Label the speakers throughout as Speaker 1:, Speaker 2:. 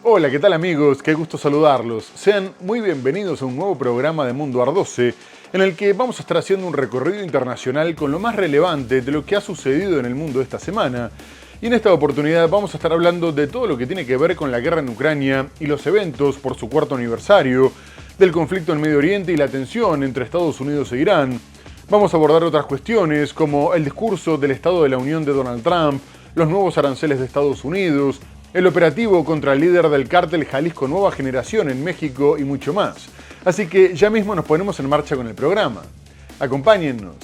Speaker 1: Hola, ¿qué tal amigos? Qué gusto saludarlos. Sean muy bienvenidos a un nuevo programa de Mundo Ardose, en el que vamos a estar haciendo un recorrido internacional con lo más relevante de lo que ha sucedido en el mundo esta semana. Y en esta oportunidad vamos a estar hablando de todo lo que tiene que ver con la guerra en Ucrania y los eventos por su cuarto aniversario, del conflicto en Medio Oriente y la tensión entre Estados Unidos e Irán. Vamos a abordar otras cuestiones como el discurso del Estado de la Unión de Donald Trump, los nuevos aranceles de Estados Unidos, el operativo contra el líder del cártel Jalisco Nueva Generación en México y mucho más. Así que ya mismo nos ponemos en marcha con el programa. Acompáñennos.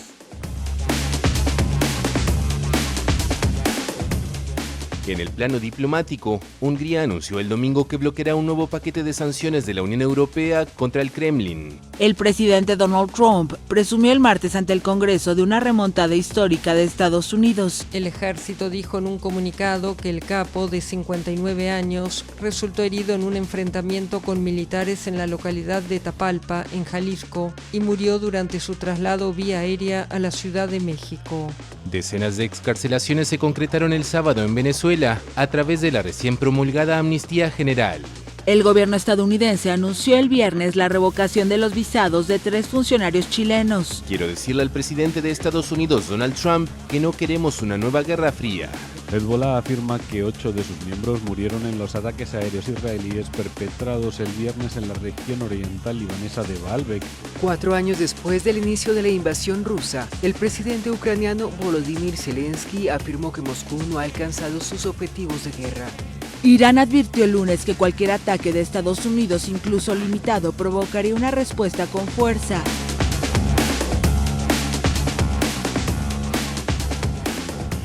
Speaker 2: En el plano diplomático, Hungría anunció el domingo que bloqueará un nuevo paquete de sanciones de la Unión Europea contra el Kremlin.
Speaker 3: El presidente Donald Trump presumió el martes ante el Congreso de una remontada histórica de Estados Unidos.
Speaker 4: El ejército dijo en un comunicado que el capo, de 59 años, resultó herido en un enfrentamiento con militares en la localidad de Tapalpa, en Jalisco, y murió durante su traslado vía aérea a la Ciudad de México.
Speaker 2: Decenas de excarcelaciones se concretaron el sábado en Venezuela a través de la recién promulgada Amnistía General.
Speaker 3: El gobierno estadounidense anunció el viernes la revocación de los visados de 3 funcionarios chilenos.
Speaker 2: Quiero decirle al presidente de Estados Unidos, Donald Trump, que no queremos una nueva guerra fría.
Speaker 5: Hezbollah afirma que 8 de sus miembros murieron en los ataques aéreos israelíes perpetrados el viernes en la región oriental libanesa de Baalbek.
Speaker 6: 4 años después del inicio de la invasión rusa, el presidente ucraniano Volodymyr Zelensky afirmó que Moscú no ha alcanzado sus objetivos de guerra.
Speaker 3: Irán advirtió el lunes que cualquier ataque de Estados Unidos, incluso limitado, provocaría una respuesta con fuerza.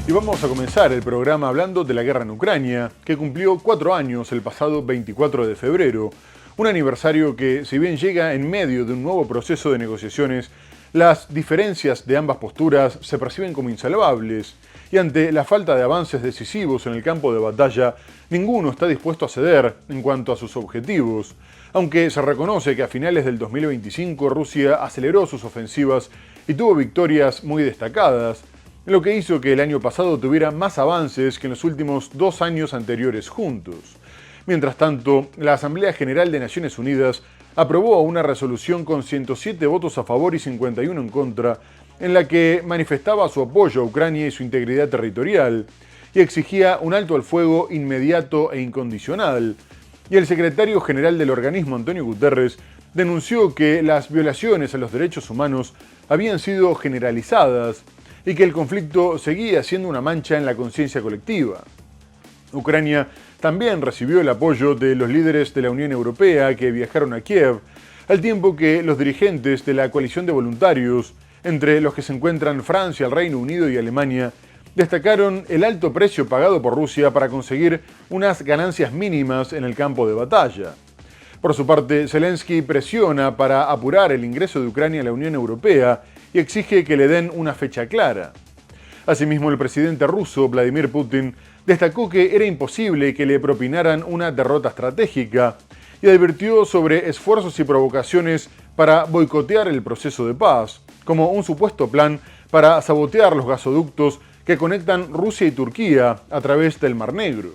Speaker 1: Y vamos a comenzar el programa hablando de la guerra en Ucrania, que cumplió 4 años el pasado 24 de febrero. Un aniversario que, si bien llega en medio de un nuevo proceso de negociaciones, las diferencias de ambas posturas se perciben como insalvables. Y ante la falta de avances decisivos en el campo de batalla, ninguno está dispuesto a ceder en cuanto a sus objetivos. Aunque se reconoce que a finales del 2025 Rusia aceleró sus ofensivas y tuvo victorias muy destacadas, lo que hizo que el año pasado tuviera más avances que en los últimos 2 años anteriores juntos. Mientras tanto, la Asamblea General de Naciones Unidas aprobó una resolución con 107 votos a favor y 51 en contra, en la que manifestaba su apoyo a Ucrania y su integridad territorial, y exigía un alto al fuego inmediato e incondicional. Y el secretario general del organismo, Antonio Guterres, denunció que las violaciones a los derechos humanos habían sido generalizadas y que el conflicto seguía siendo una mancha en la conciencia colectiva. Ucrania también recibió el apoyo de los líderes de la Unión Europea que viajaron a Kiev, al tiempo que los dirigentes de la coalición de voluntarios, entre los que se encuentran Francia, el Reino Unido y Alemania, destacaron el alto precio pagado por Rusia para conseguir unas ganancias mínimas en el campo de batalla. Por su parte, Zelensky presiona para apurar el ingreso de Ucrania a la Unión Europea y exige que le den una fecha clara. Asimismo, el presidente ruso, Vladimir Putin, destacó que era imposible que le propinaran una derrota estratégica y advirtió sobre esfuerzos y provocaciones para boicotear el proceso de paz, como un supuesto plan para sabotear los gasoductos que conectan Rusia y Turquía a través del Mar Negro.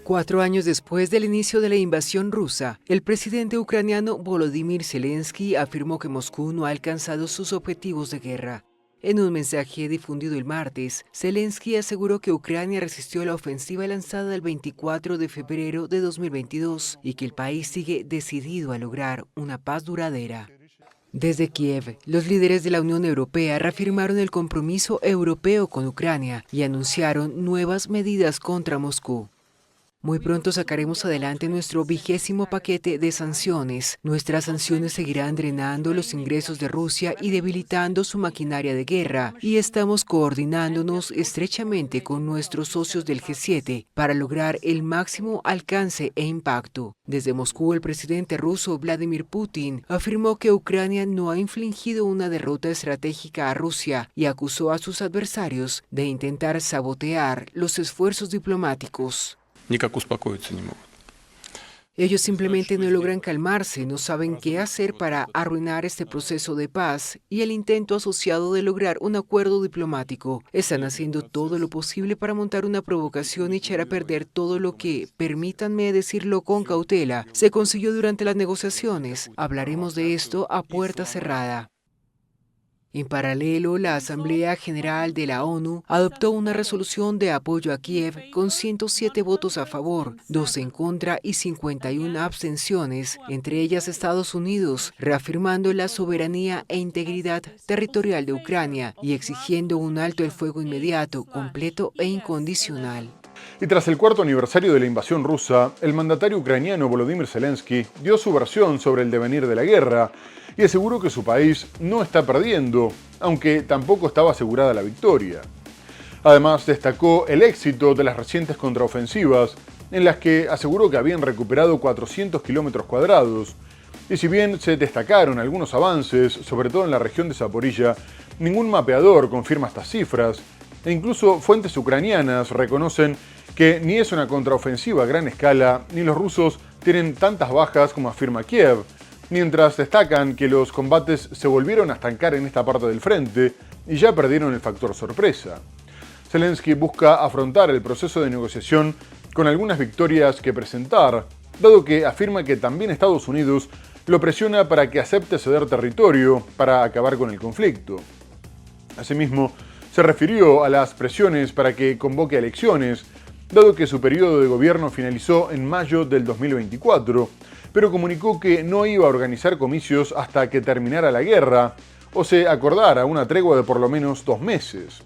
Speaker 6: 4 años después del inicio de la invasión rusa, el presidente ucraniano Volodymyr Zelensky afirmó que Moscú no ha alcanzado sus objetivos de guerra. En un mensaje difundido el martes, Zelensky aseguró que Ucrania resistió la ofensiva lanzada el 24 de febrero de 2022 y que el país sigue decidido a lograr una paz duradera. Desde Kiev, los líderes de la Unión Europea reafirmaron el compromiso europeo con Ucrania y anunciaron nuevas medidas contra Moscú. Muy pronto sacaremos adelante nuestro 20º paquete de sanciones. Nuestras sanciones seguirán drenando los ingresos de Rusia y debilitando su maquinaria de guerra, y estamos coordinándonos estrechamente con nuestros socios del G7 para lograr el máximo alcance e impacto. Desde Moscú, el presidente ruso Vladimir Putin afirmó que Ucrania no ha infligido una derrota estratégica a Rusia y acusó a sus adversarios de intentar sabotear los esfuerzos diplomáticos.
Speaker 7: Никак успокоиться не могут.
Speaker 6: Ellos simplemente no logran calmarse, no saben qué hacer para arruinar este proceso de paz y el intento asociado de lograr un acuerdo diplomático. Están haciendo todo lo posible para montar una provocación y echar a perder todo lo que, permítanme decirlo con cautela, se consiguió durante las negociaciones. Hablaremos de esto a puerta cerrada. En paralelo, la Asamblea General de la ONU adoptó una resolución de apoyo a Kiev con 107 votos a favor, 2 en contra y 51 abstenciones, entre ellas Estados Unidos, reafirmando la soberanía e integridad territorial de Ucrania y exigiendo un alto el fuego inmediato, completo e incondicional.
Speaker 1: Y tras el cuarto aniversario de la invasión rusa, el mandatario ucraniano Volodymyr Zelensky dio su versión sobre el devenir de la guerra y aseguró que su país no está perdiendo, aunque tampoco estaba asegurada la victoria. Además, destacó el éxito de las recientes contraofensivas, en las que aseguró que habían recuperado 400 kilómetros cuadrados. Y si bien se destacaron algunos avances, sobre todo en la región de Zaporilla, ningún mapeador confirma estas cifras, e incluso fuentes ucranianas reconocen que ni es una contraofensiva a gran escala, ni los rusos tienen tantas bajas como afirma Kiev, mientras destacan que los combates se volvieron a estancar en esta parte del frente y ya perdieron el factor sorpresa. Zelensky busca afrontar el proceso de negociación con algunas victorias que presentar, dado que afirma que también Estados Unidos lo presiona para que acepte ceder territorio para acabar con el conflicto. Asimismo, se refirió a las presiones para que convoque elecciones, dado que su periodo de gobierno finalizó en mayo del 2024, pero comunicó que no iba a organizar comicios hasta que terminara la guerra o se acordara una tregua de por lo menos 2 meses.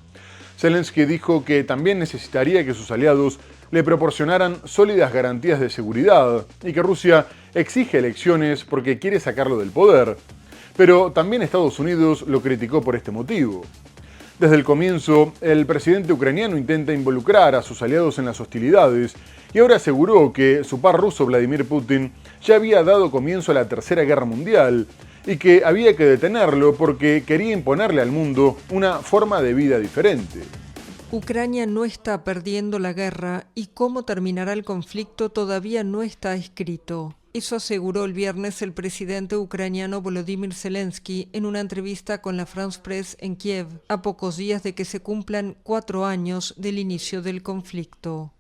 Speaker 1: Zelensky dijo que también necesitaría que sus aliados le proporcionaran sólidas garantías de seguridad y que Rusia exige elecciones porque quiere sacarlo del poder, pero también Estados Unidos lo criticó por este motivo. Desde el comienzo, el presidente ucraniano intenta involucrar a sus aliados en las hostilidades y ahora aseguró que su par ruso Vladimir Putin ya había dado comienzo a la Tercera Guerra Mundial y que había que detenerlo porque quería imponerle al mundo una forma de vida diferente.
Speaker 4: Ucrania no está perdiendo la guerra y cómo terminará el conflicto todavía no está escrito. Eso aseguró el viernes el presidente ucraniano Volodymyr Zelensky en una entrevista con la France Press en Kiev, a pocos días de que se cumplan 4 años del inicio del conflicto.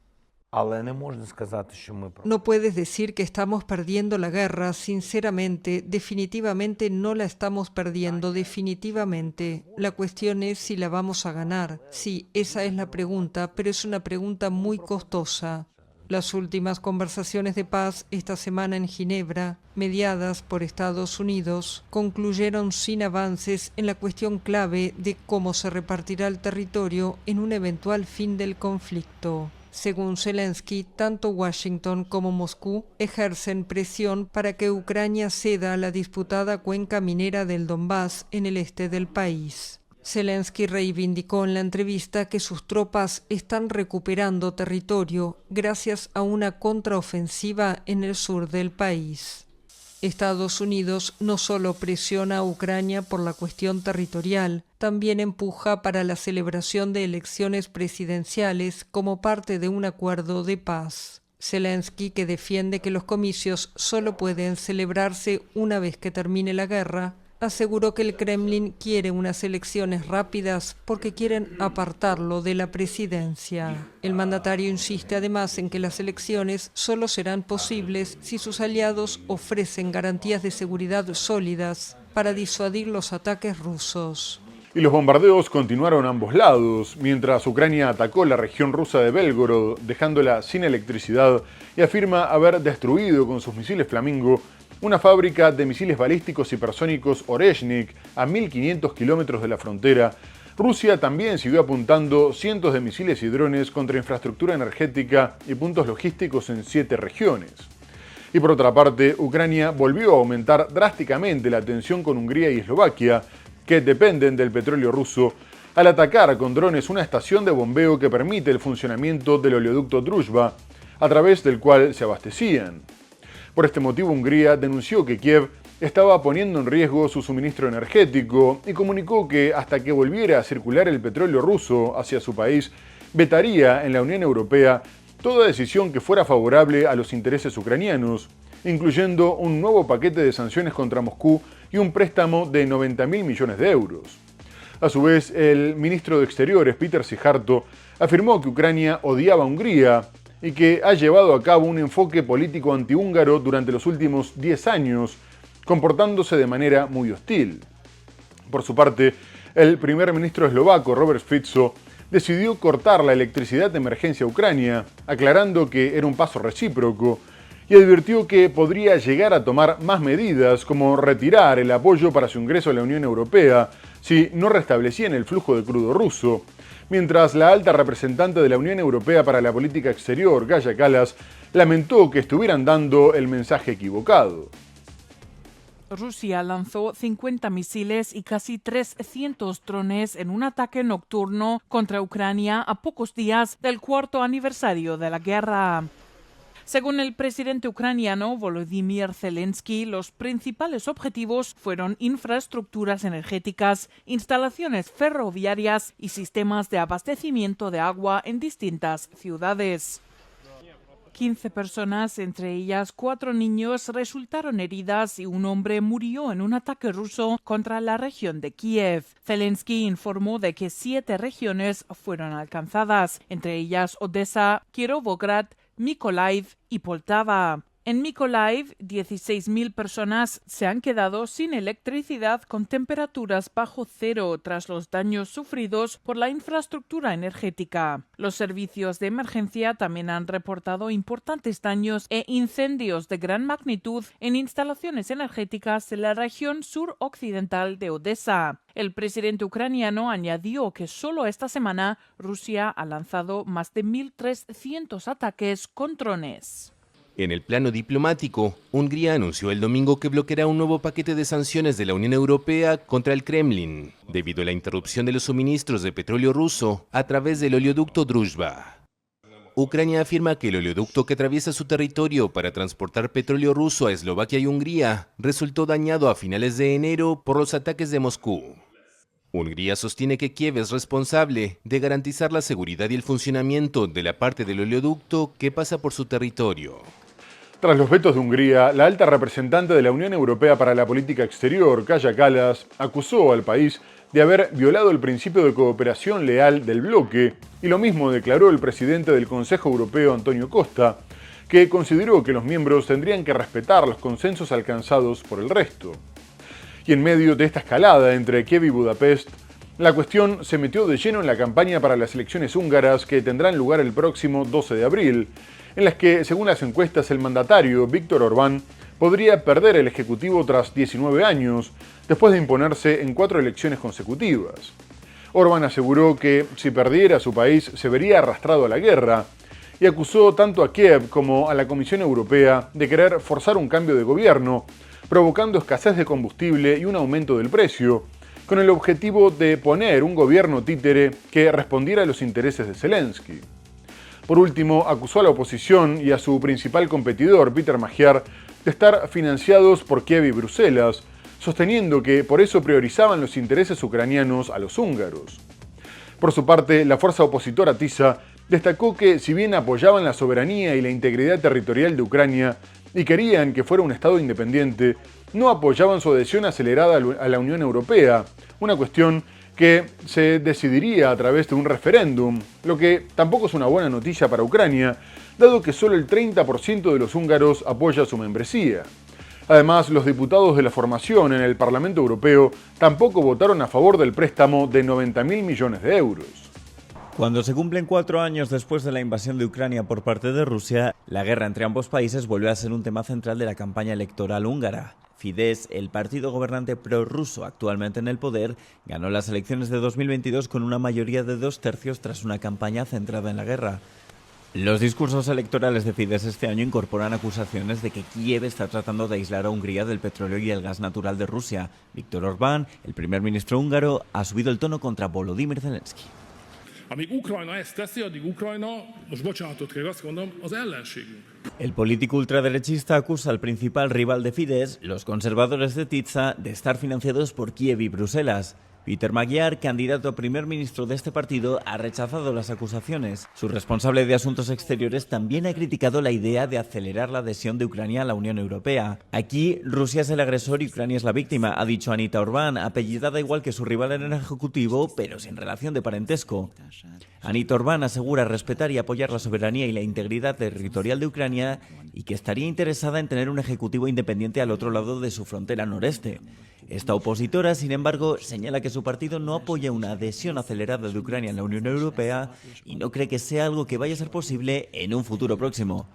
Speaker 4: No puedes decir que estamos perdiendo la guerra, sinceramente, definitivamente no la estamos perdiendo, definitivamente. La cuestión es si la vamos a ganar. Sí, esa es la pregunta, pero es una pregunta muy costosa. Las últimas conversaciones de paz esta semana en Ginebra, mediadas por Estados Unidos, concluyeron sin avances en la cuestión clave de cómo se repartirá el territorio en un eventual fin del conflicto. Según Zelensky, tanto Washington como Moscú ejercen presión para que Ucrania ceda a la disputada cuenca minera del Donbass en el este del país. Zelensky reivindicó en la entrevista que sus tropas están recuperando territorio gracias a una contraofensiva en el sur del país. Estados Unidos no solo presiona a Ucrania por la cuestión territorial, también empuja para la celebración de elecciones presidenciales como parte de un acuerdo de paz. Zelensky, que defiende que los comicios solo pueden celebrarse una vez que termine la guerra, aseguró que el Kremlin quiere unas elecciones rápidas porque quieren apartarlo de la presidencia. El mandatario insiste además en que las elecciones solo serán posibles si sus aliados ofrecen garantías de seguridad sólidas para disuadir los ataques rusos.
Speaker 1: Y los bombardeos continuaron a ambos lados, mientras Ucrania atacó la región rusa de Belgorod, dejándola sin electricidad, y afirma haber destruido con sus misiles Flamingo una fábrica de misiles balísticos hipersónicos Oreshnik a 1.500 kilómetros de la frontera. Rusia también siguió apuntando cientos de misiles y drones contra infraestructura energética y puntos logísticos en 7 regiones. Y por otra parte, Ucrania volvió a aumentar drásticamente la tensión con Hungría y Eslovaquia, que dependen del petróleo ruso, al atacar con drones una estación de bombeo que permite el funcionamiento del oleoducto Druzhba, a través del cual se abastecían. Por este motivo, Hungría denunció que Kiev estaba poniendo en riesgo su suministro energético y comunicó que hasta que volviera a circular el petróleo ruso hacia su país, vetaría en la Unión Europea toda decisión que fuera favorable a los intereses ucranianos incluyendo un nuevo paquete de sanciones contra Moscú y un préstamo de 90.000 millones de euros. A su vez, el ministro de Exteriores, Péter Szijjártó, afirmó que Ucrania odiaba a Hungría y que ha llevado a cabo un enfoque político antihúngaro durante los últimos 10 años, comportándose de manera muy hostil. Por su parte, el primer ministro eslovaco, Robert Fico, decidió cortar la electricidad de emergencia a Ucrania, aclarando que era un paso recíproco, y advirtió que podría llegar a tomar más medidas, como retirar el apoyo para su ingreso a la Unión Europea, si no restablecían el flujo de crudo ruso, mientras la alta representante de la Unión Europea para la Política Exterior, Kaja Kallas, lamentó que estuvieran dando el mensaje equivocado.
Speaker 7: Rusia lanzó 50 misiles y casi 300 drones en un ataque nocturno contra Ucrania a pocos días del 4º aniversario de la guerra. Según el presidente ucraniano Volodymyr Zelensky, los principales objetivos fueron infraestructuras energéticas, instalaciones ferroviarias y sistemas de abastecimiento de agua en distintas ciudades. 15 personas, entre ellas 4 niños, resultaron heridas y un hombre murió en un ataque ruso contra la región de Kiev. Zelensky informó de que 7 regiones fueron alcanzadas, entre ellas Odessa, Kirovograd, Mykolaiv y Poltava. En Mykolaiv, 16.000 personas se han quedado sin electricidad con temperaturas bajo cero tras los daños sufridos por la infraestructura energética. Los servicios de emergencia también han reportado importantes daños e incendios de gran magnitud en instalaciones energéticas de la región suroccidental de Odessa. El presidente ucraniano añadió que solo esta semana Rusia ha lanzado más de 1.300 ataques con drones.
Speaker 2: En el plano diplomático, Hungría anunció el domingo que bloqueará un nuevo paquete de sanciones de la Unión Europea contra el Kremlin, debido a la interrupción de los suministros de petróleo ruso a través del oleoducto Druzhba. Ucrania afirma que el oleoducto que atraviesa su territorio para transportar petróleo ruso a Eslovaquia y Hungría resultó dañado a finales de enero por los ataques de Moscú. Hungría sostiene que Kiev es responsable de garantizar la seguridad y el funcionamiento de la parte del oleoducto que pasa por su territorio.
Speaker 1: Tras los vetos de Hungría, la alta representante de la Unión Europea para la Política Exterior, Kaja Kallas, acusó al país de haber violado el principio de cooperación leal del bloque, y lo mismo declaró el presidente del Consejo Europeo, Antonio Costa, que consideró que los miembros tendrían que respetar los consensos alcanzados por el resto. Y en medio de esta escalada entre Kiev y Budapest, la cuestión se metió de lleno en la campaña para las elecciones húngaras que tendrán lugar el próximo 12 de abril, en las que, según las encuestas, el mandatario Viktor Orbán podría perder el Ejecutivo tras 19 años, después de imponerse en 4 elecciones consecutivas. Orbán aseguró que, si perdiera su país, se vería arrastrado a la guerra, y acusó tanto a Kiev como a la Comisión Europea de querer forzar un cambio de gobierno, provocando escasez de combustible y un aumento del precio, con el objetivo de poner un gobierno títere que respondiera a los intereses de Zelensky. Por último, acusó a la oposición y a su principal competidor, Peter Magyar, de estar financiados por Kiev y Bruselas, sosteniendo que por eso priorizaban los intereses ucranianos a los húngaros. Por su parte, la fuerza opositora TISA destacó que, si bien apoyaban la soberanía y la integridad territorial de Ucrania y querían que fuera un Estado independiente, no apoyaban su adhesión acelerada a la Unión Europea, una cuestión que se decidiría a través de un referéndum, lo que tampoco es una buena noticia para Ucrania, dado que solo el 30% de los húngaros apoya su membresía. Además, los diputados de la formación en el Parlamento Europeo tampoco votaron a favor del préstamo de 90.000 millones de euros.
Speaker 8: Cuando se cumplen 4 años después de la invasión de Ucrania por parte de Rusia, la guerra entre ambos países vuelve a ser un tema central de la campaña electoral húngara. Fidesz, el partido gobernante prorruso actualmente en el poder, ganó las elecciones de 2022 con una mayoría de 2/3 tras una campaña centrada en la guerra. Los discursos electorales de Fidesz este año incorporan acusaciones de que Kiev está tratando de aislar a Hungría del petróleo y el gas natural de Rusia. Viktor Orbán, el primer ministro húngaro, ha subido el tono contra Volodymyr Zelensky. El político ultraderechista acusa al principal rival de Fidesz, los conservadores de Tisza, de estar financiados por Kiev y Bruselas. Peter Magyar, candidato a primer ministro de este partido, ha rechazado las acusaciones. Su responsable de Asuntos Exteriores también ha criticado la idea de acelerar la adhesión de Ucrania a la Unión Europea. Aquí, Rusia es el agresor y Ucrania es la víctima, ha dicho Anita Orbán, apellidada igual que su rival en el Ejecutivo, pero sin relación de parentesco. Anita Orbán asegura respetar y apoyar la soberanía y la integridad territorial de Ucrania y que estaría interesada en tener un ejecutivo independiente al otro lado de su frontera noreste. Esta opositora, sin embargo, señala que su partido no apoya una adhesión acelerada de Ucrania en la Unión Europea y no cree que sea algo que vaya a ser posible en un futuro próximo.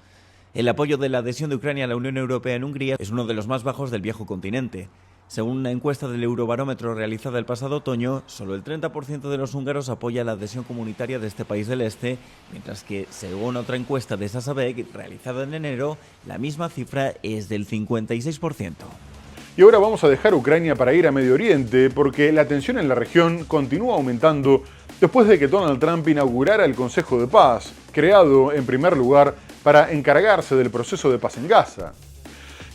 Speaker 8: El apoyo de la adhesión de Ucrania a la Unión Europea en Hungría es uno de los más bajos del viejo continente. Según una encuesta del Eurobarómetro realizada el pasado otoño, solo el 30% de los húngaros apoya la adhesión comunitaria de este país del este, mientras que, según otra encuesta de Sasabek realizada en enero, la misma cifra es del 56%.
Speaker 1: Y ahora vamos a dejar Ucrania para ir a Medio Oriente, porque la tensión en la región continúa aumentando después de que Donald Trump inaugurara el Consejo de Paz, creado en primer lugar para encargarse del proceso de paz en Gaza.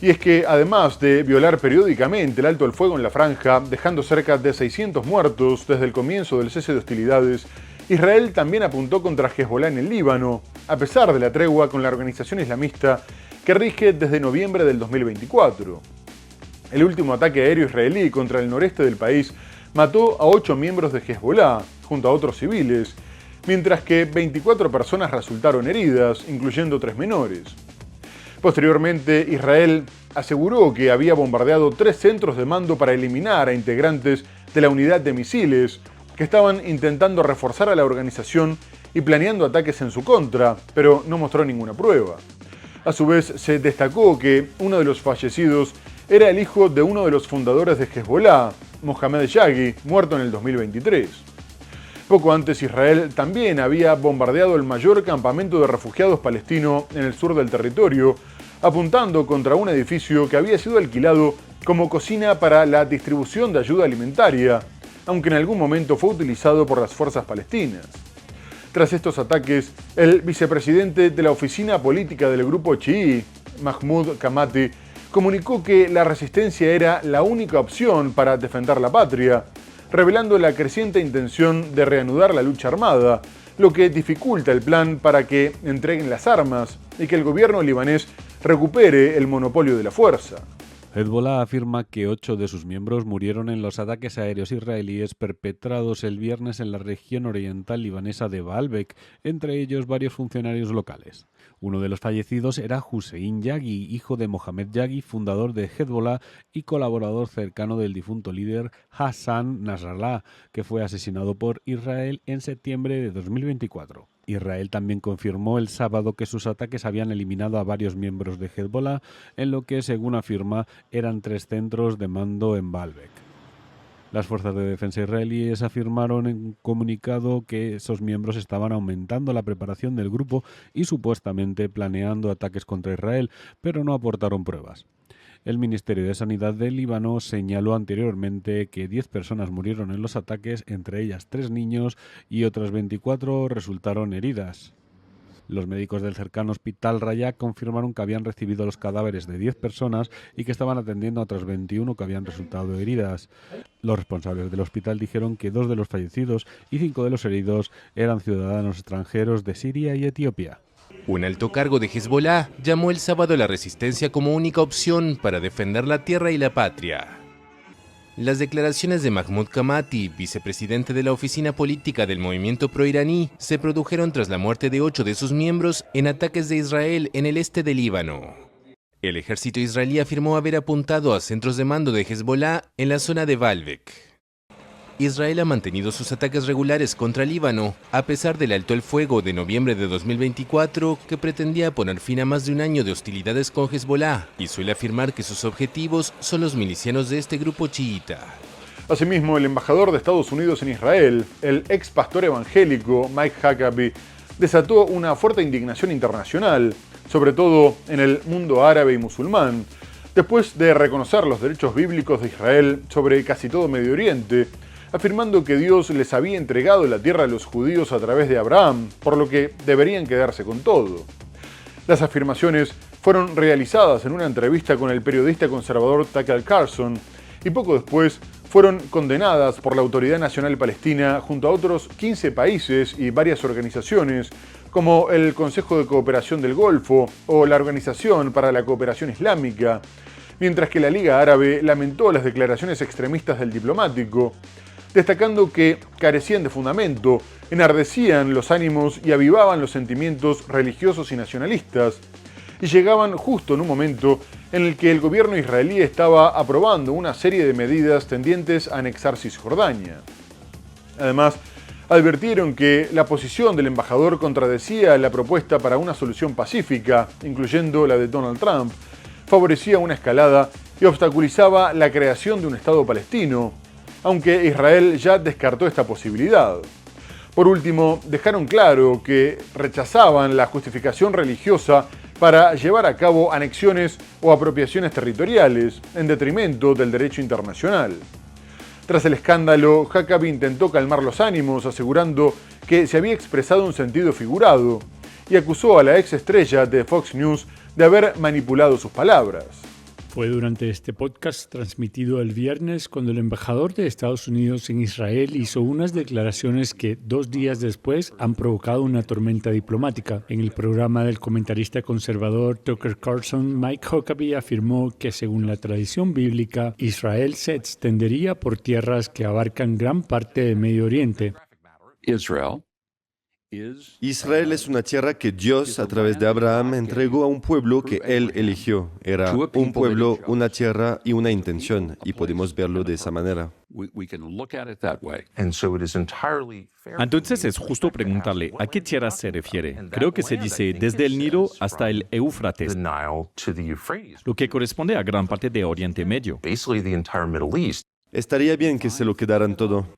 Speaker 1: Y es que, además de violar periódicamente el alto el fuego en la franja, dejando cerca de 600 muertos desde el comienzo del cese de hostilidades, Israel también apuntó contra Hezbollah en el Líbano, a pesar de la tregua con la organización islamista que rige desde noviembre del 2024. El último ataque aéreo israelí contra el noreste del país mató a 8 miembros de Hezbollah, junto a otros civiles, mientras que 24 personas resultaron heridas, incluyendo 3 menores. Posteriormente, Israel aseguró que había bombardeado 3 centros de mando para eliminar a integrantes de la unidad de misiles que estaban intentando reforzar a la organización y planeando ataques en su contra, pero no mostró ninguna prueba. A su vez, se destacó que uno de los fallecidos era el hijo de uno de los fundadores de Hezbollah, Mohamed Yaghi, muerto en el 2023. Poco antes, Israel también había bombardeado el mayor campamento de refugiados palestino en el sur del territorio, apuntando contra un edificio que había sido alquilado como cocina para la distribución de ayuda alimentaria, aunque en algún momento fue utilizado por las fuerzas palestinas. Tras estos ataques, el vicepresidente de la oficina política del grupo chií, Mahmoud Kamati, comunicó que la resistencia era la única opción para defender la patria, revelando la creciente intención de reanudar la lucha armada, lo que dificulta el plan para que entreguen las armas y que el gobierno libanés recupere el monopolio de la fuerza.
Speaker 5: Hezbollah afirma que 8 de sus miembros murieron en los ataques aéreos israelíes perpetrados el viernes en la región oriental libanesa de Baalbek, entre ellos varios funcionarios locales. Uno de los fallecidos era Hussein Yaghi, hijo de Mohamed Yaghi, fundador de Hezbollah y colaborador cercano del difunto líder Hassan Nasrallah, que fue asesinado por Israel en septiembre de 2024. Israel también confirmó el sábado que sus ataques habían eliminado a varios miembros de Hezbollah, en lo que, según afirma, eran 3 centros de mando en Baalbek. Las fuerzas de defensa israelíes afirmaron en un comunicado que esos miembros estaban aumentando la preparación del grupo y supuestamente planeando ataques contra Israel, pero no aportaron pruebas. El Ministerio de Sanidad del Líbano señaló anteriormente que 10 personas murieron en los ataques, entre ellas 3 niños, y otras 24 resultaron heridas. Los médicos del cercano hospital Raya confirmaron que habían recibido los cadáveres de 10 personas y que estaban atendiendo a otras 21 que habían resultado heridas. Los responsables del hospital dijeron que 2 de los fallecidos y 5 de los heridos eran ciudadanos extranjeros de Siria y Etiopía.
Speaker 2: Un alto cargo de Hezbollah llamó el sábado a la resistencia como única opción para defender la tierra y la patria. Las declaraciones de Mahmoud Kamati, vicepresidente de la oficina política del movimiento proiraní, se produjeron tras la muerte de 8 de sus miembros en ataques de Israel en el este del Líbano. El ejército israelí afirmó haber apuntado a centros de mando de Hezbollah en la zona de Baalbek. Israel ha mantenido sus ataques regulares contra Líbano, a pesar del alto el fuego de noviembre de 2024 que pretendía poner fin a más de un año de hostilidades con Hezbollah, y suele afirmar que sus objetivos son los milicianos de este grupo chiita.
Speaker 1: Asimismo, el embajador de Estados Unidos en Israel, el ex pastor evangélico Mike Huckabee, desató una fuerte indignación internacional, sobre todo en el mundo árabe y musulmán, después de reconocer los derechos bíblicos de Israel sobre casi todo Medio Oriente, afirmando que Dios les había entregado la tierra a los judíos a través de Abraham, por lo que deberían quedarse con todo. Las afirmaciones fueron realizadas en una entrevista con el periodista conservador Tucker Carlson y poco después fueron condenadas por la Autoridad Nacional Palestina junto a otros 15 países y varias organizaciones, como el Consejo de Cooperación del Golfo o la Organización para la Cooperación Islámica, mientras que la Liga Árabe lamentó las declaraciones extremistas del diplomático, destacando que carecían de fundamento, enardecían los ánimos y avivaban los sentimientos religiosos y nacionalistas, y llegaban justo en un momento en el que el gobierno israelí estaba aprobando una serie de medidas tendientes a anexar Cisjordania. Además, advirtieron que la posición del embajador contradecía la propuesta para una solución pacífica, incluyendo la de Donald Trump, favorecía una escalada y obstaculizaba la creación de un Estado palestino, aunque Israel ya descartó esta posibilidad. Por último, dejaron claro que rechazaban la justificación religiosa para llevar a cabo anexiones o apropiaciones territoriales, en detrimento del derecho internacional. Tras el escándalo, Huckabee intentó calmar los ánimos, asegurando que se había expresado un sentido figurado, y acusó a la ex estrella de Fox News de haber manipulado sus palabras.
Speaker 9: Fue durante este podcast transmitido el viernes cuando el embajador de Estados Unidos en Israel hizo unas declaraciones que 2 días después han provocado una tormenta diplomática. En el programa del comentarista conservador Tucker Carlson, Mike Huckabee afirmó que según la tradición bíblica, Israel se extendería por tierras que abarcan gran parte del Medio Oriente.
Speaker 10: Israel es una tierra que Dios, a través de Abraham, entregó a un pueblo que él eligió. Era un pueblo, una tierra y una intención, y podemos verlo de esa manera.
Speaker 11: Entonces es justo preguntarle a qué tierra se refiere. Creo que se dice desde el Nilo hasta el Éufrates, lo que corresponde a gran parte de Oriente Medio.
Speaker 10: Estaría bien que se lo quedaran todo.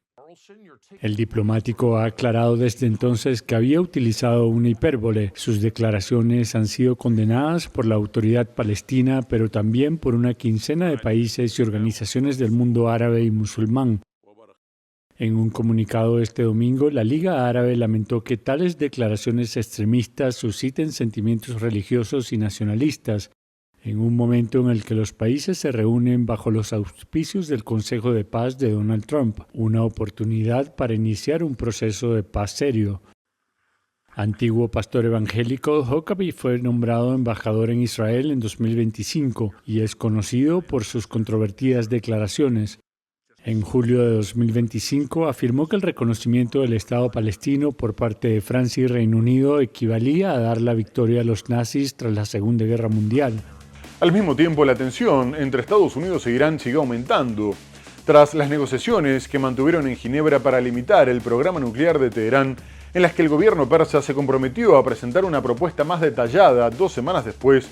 Speaker 9: El diplomático ha aclarado desde entonces que había utilizado una hipérbole. Sus declaraciones han sido condenadas por la autoridad palestina, pero también por una quincena de países y organizaciones del mundo árabe y musulmán. En un comunicado este domingo, la Liga Árabe lamentó que tales declaraciones extremistas susciten sentimientos religiosos y nacionalistas, en un momento en el que los países se reúnen bajo los auspicios del Consejo de Paz de Donald Trump, una oportunidad para iniciar un proceso de paz serio. Antiguo pastor evangélico, Huckabee fue nombrado embajador en Israel en 2025 y es conocido por sus controvertidas declaraciones. En julio de 2025 afirmó que el reconocimiento del Estado palestino por parte de Francia y Reino Unido equivalía a dar la victoria a los nazis tras la Segunda Guerra Mundial.
Speaker 1: Al mismo tiempo, la tensión entre Estados Unidos e Irán siguió aumentando. Tras las negociaciones que mantuvieron en Ginebra para limitar el programa nuclear de Teherán, en las que el gobierno persa se comprometió a presentar una propuesta más detallada 2 semanas después,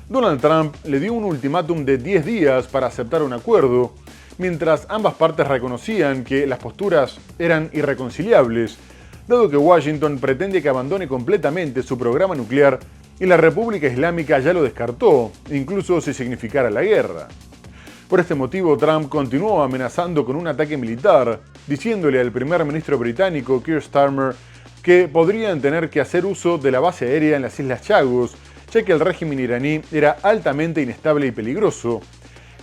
Speaker 1: Donald Trump le dio un ultimátum de 10 días para aceptar un acuerdo, mientras ambas partes reconocían que las posturas eran irreconciliables, dado que Washington pretende que abandone completamente su programa nuclear y la República Islámica ya lo descartó, incluso si significara la guerra. Por este motivo, Trump continuó amenazando con un ataque militar, diciéndole al primer ministro británico Keir Starmer que podrían tener que hacer uso de la base aérea en las Islas Chagos, ya que el régimen iraní era altamente inestable y peligroso.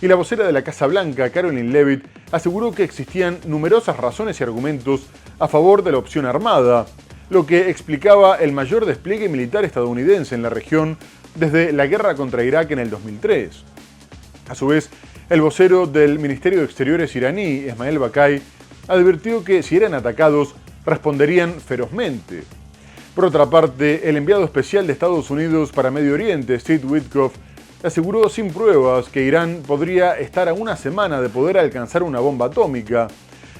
Speaker 1: Y la vocera de la Casa Blanca, Caroline Leavitt, aseguró que existían numerosas razones y argumentos a favor de la opción armada, lo que explicaba el mayor despliegue militar estadounidense en la región desde la guerra contra Irak en el 2003. A su vez, el vocero del Ministerio de Exteriores iraní, Esmail Bakai, advirtió que si eran atacados, responderían ferozmente. Por otra parte, el enviado especial de Estados Unidos para Medio Oriente, Steve Witkoff, aseguró sin pruebas que Irán podría estar a una semana de poder alcanzar una bomba atómica,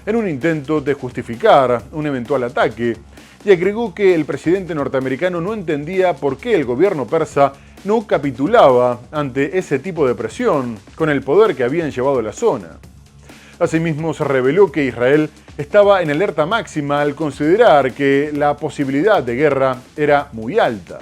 Speaker 1: en un intento de justificar un eventual ataque, y agregó que el presidente norteamericano no entendía por qué el gobierno persa no capitulaba ante ese tipo de presión, con el poder que habían llevado a la zona. Asimismo, se reveló que Israel estaba en alerta máxima al considerar que la posibilidad de guerra era muy alta.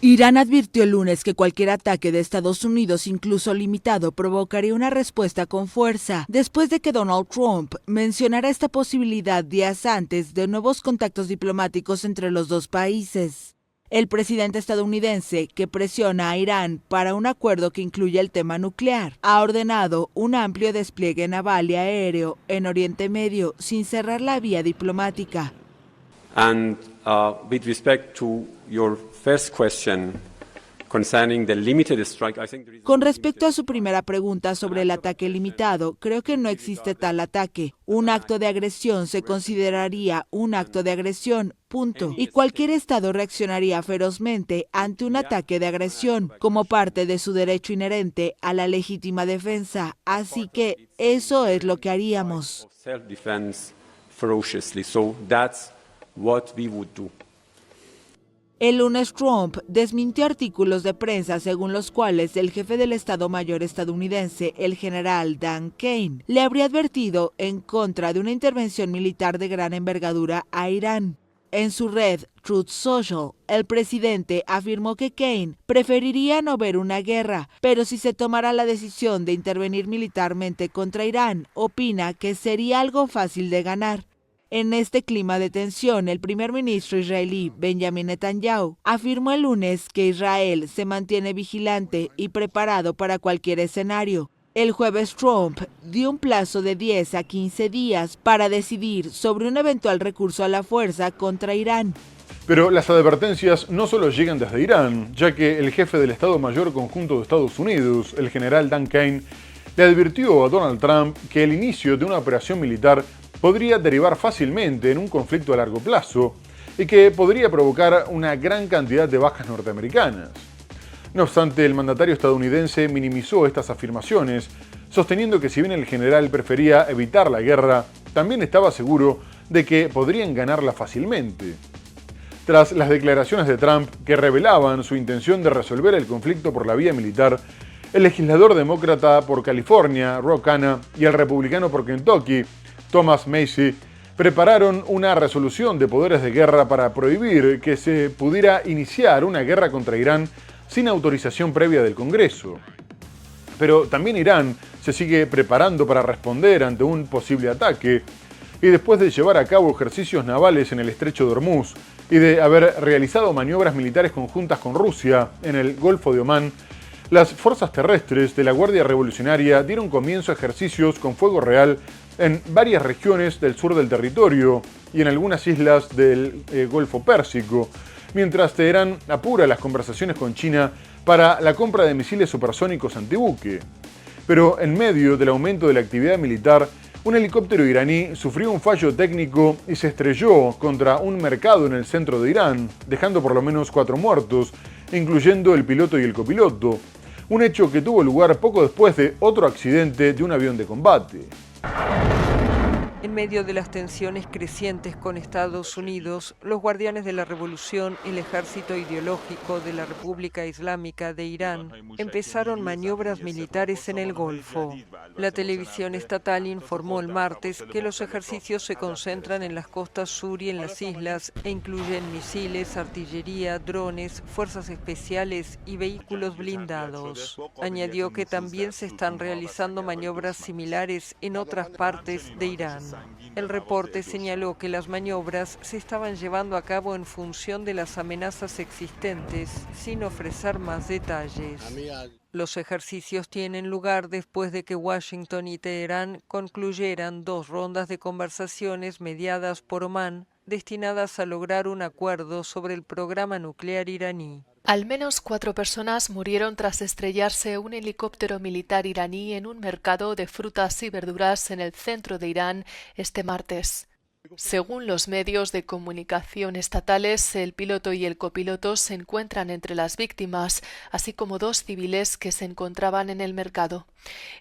Speaker 3: Irán advirtió el lunes que cualquier ataque de Estados Unidos, incluso limitado, provocaría una respuesta con fuerza, después de que Donald Trump mencionara esta posibilidad días antes de nuevos contactos diplomáticos entre los dos países. El presidente estadounidense, que presiona a Irán para un acuerdo que incluya el tema nuclear, ha ordenado un amplio despliegue naval y aéreo en Oriente Medio sin cerrar la vía diplomática.
Speaker 12: And with respect to your first question,
Speaker 3: con respecto a su primera pregunta sobre el ataque limitado, creo que no existe tal ataque. Un acto de agresión se consideraría un acto de agresión, punto. Y cualquier Estado reaccionaría ferozmente ante un ataque de agresión como parte de su derecho inherente a la legítima defensa. Así que eso es lo que haríamos. El lunes Trump desmintió artículos de prensa según los cuales el jefe del Estado Mayor estadounidense, el general Dan Kane, le habría advertido en contra de una intervención militar de gran envergadura a Irán. En su red Truth Social, el presidente afirmó que Kane preferiría no ver una guerra, pero si se tomara la decisión de intervenir militarmente contra Irán, opina que sería algo fácil de ganar. En este clima de tensión, el primer ministro israelí Benjamin Netanyahu afirmó el lunes que Israel se mantiene vigilante y preparado para cualquier escenario. El jueves Trump dio un plazo de 10 a 15 días para decidir sobre un eventual recurso a la fuerza contra Irán.
Speaker 1: Pero las advertencias no solo llegan desde Irán, ya que el jefe del Estado Mayor Conjunto de Estados Unidos, el general Dan Kane, le advirtió a Donald Trump que el inicio de una operación militar podría derivar fácilmente en un conflicto a largo plazo y que podría provocar una gran cantidad de bajas norteamericanas. No obstante, el mandatario estadounidense minimizó estas afirmaciones, sosteniendo que si bien el general prefería evitar la guerra, también estaba seguro de que podrían ganarla fácilmente. Tras las declaraciones de Trump que revelaban su intención de resolver el conflicto por la vía militar, el legislador demócrata por California, Ro Khanna, y el republicano por Kentucky, Thomas Massie, prepararon una resolución de poderes de guerra para prohibir que se pudiera iniciar una guerra contra Irán sin autorización previa del Congreso. Pero también Irán se sigue preparando para responder ante un posible ataque, y después de llevar a cabo ejercicios navales en el estrecho de Hormuz y de haber realizado maniobras militares conjuntas con Rusia en el Golfo de Omán, las fuerzas terrestres de la Guardia Revolucionaria dieron comienzo a ejercicios con fuego real en varias regiones del sur del territorio y en algunas islas del Golfo Pérsico, mientras Teherán apura las conversaciones con China para la compra de misiles supersónicos antibuque. Pero en medio del aumento de la actividad militar, un helicóptero iraní sufrió un fallo técnico y se estrelló contra un mercado en el centro de Irán, dejando por lo menos 4 muertos, incluyendo el piloto y el copiloto, un hecho que tuvo lugar poco después de otro accidente de un avión de combate.
Speaker 4: En medio de las tensiones crecientes con Estados Unidos, los guardianes de la revolución, el ejército ideológico de la República Islámica de Irán, empezaron maniobras militares en el Golfo. La televisión estatal informó el martes que los ejercicios se concentran en las costas sur y en las islas e incluyen misiles, artillería, drones, fuerzas especiales y vehículos blindados. Añadió que también se están realizando maniobras similares en otras partes de Irán. El reporte señaló que las maniobras se estaban llevando a cabo en función de las amenazas existentes, sin ofrecer más detalles. Los ejercicios tienen lugar después de que Washington y Teherán concluyeran 2 rondas de conversaciones mediadas por Omán, destinadas a lograr un acuerdo sobre el programa nuclear iraní.
Speaker 13: Al menos 4 personas murieron tras estrellarse un helicóptero militar iraní en un mercado de frutas y verduras en el centro de Irán este martes. Según los medios de comunicación estatales, el piloto y el copiloto se encuentran entre las víctimas, así como 2 civiles que se encontraban en el mercado.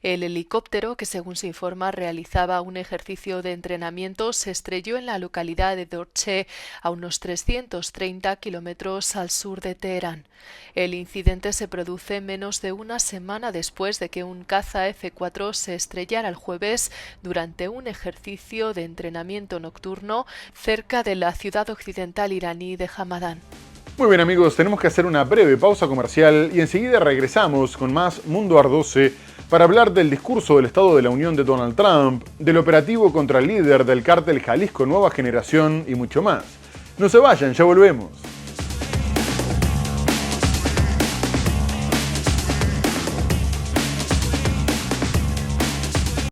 Speaker 13: El helicóptero, que según se informa realizaba un ejercicio de entrenamiento, se estrelló en la localidad de Dorche, a unos 330 kilómetros al sur de Teherán. El incidente se produce menos de una semana después de que un caza F-4 se estrellara el jueves durante un ejercicio de entrenamiento nocturno cerca de la ciudad occidental iraní de Hamadán.
Speaker 1: Muy bien amigos, tenemos que hacer una breve pausa comercial y enseguida regresamos con más Mundo Ar-12 para hablar del discurso del Estado de la Unión de Donald Trump, del operativo contra el líder del cártel Jalisco Nueva Generación y mucho más. No se vayan, ya volvemos.